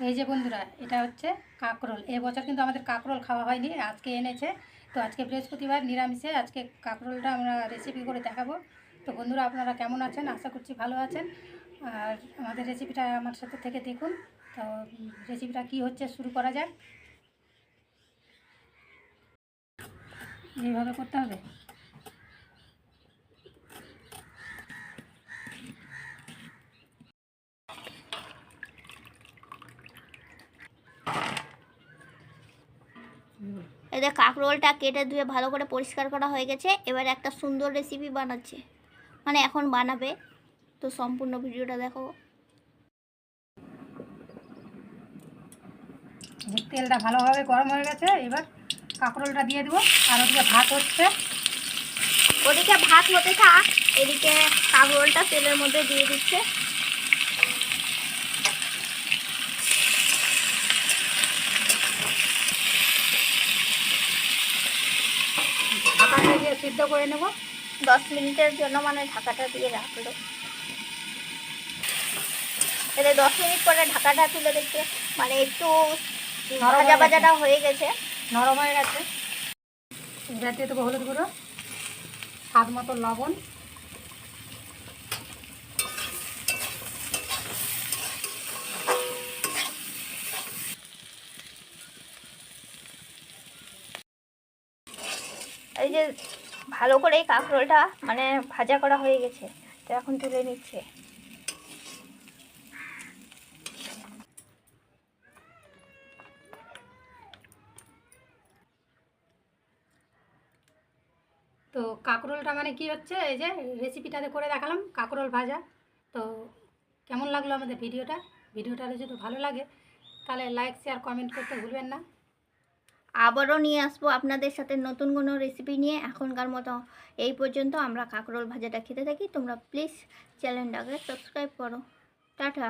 এই যে বন্ধুরা, এটা হচ্ছে কাঁকরোল। এবছর কিন্তু আমাদের কাঁকরোল খাওয়া হয়নি, আজকে এনেছে। তো আজকে বৃহস্পতিবার, নিরামিষে আজকে কাঁকরোলটা আমরা রেসিপি করে দেখাবো। তো বন্ধুরা, আপনারা কেমন আছেন? আশা করছি ভালো আছেন। আর আমাদের রেসিপিটা আমার সাথে থেকে দেখুন। তো রেসিপিটা কি হচ্ছে শুরু করা যাক। এইভাবে করতে হবে। এদের কাঁকরোলটা কেটে ধুয়ে ভালো করে পরিষ্কার করা হয়ে গেছে। এবার একটা সুন্দর রেসিপি বানাচ্ছে, মানে এখন বানাবে। তো সম্পূর্ণ ভিডিওটা দেখো। তেলটা ভালোভাবে গরম হয়ে গেছে, এবার কাঁকরোলটা দিয়ে দেবো। আর ওদিকে ভাত হচ্ছে। ওদিকে ভাত হতে থাক, এদিকে কাঁকরোলটা তেলের মধ্যে দিয়ে দিচ্ছে। ঢাকাটা দিয়ে সিদ্ধ করে নেব 10 মিনিটের জন্য, মানে ঢাকাটা দিয়ে রাখলো। এতে 10 মিনিট পরে ঢাকাটা তুলে দেখতে, মানে একটু ভাজা ভাজাটা হয়ে গেছে, নরম হয়ে গেছে। এবার দিয়ে দেবো হলুদ গুঁড়ো, স্বাদ মতো লবণ, এই যে ভালো করে এই কাঁকরোলটা মানে ভাজা করা হয়ে গেছে। তো এখন তুলে নিচ্ছে। তো কাঁকরোলটা মানে কি হচ্ছে, এই যে রেসিপিটাতে করে দেখালাম কাঁকরোল ভাজা। তো কেমন লাগলো আমাদের ভিডিওটা যদি ভালো লাগে তাহলে লাইক শেয়ার কমেন্ট করতে ভুলবেন না। আবারও নিয়ে আসবো আপনাদের সাথে নতুন কোনো রেসিপি নিয়ে। এখনকার মতো এই পর্যন্ত। আমরা কাঁকরোল ভাজাটা খেতে থাকি। তোমরা প্লিজ চ্যানেলটাকে সাবস্ক্রাইব করো। টাটা।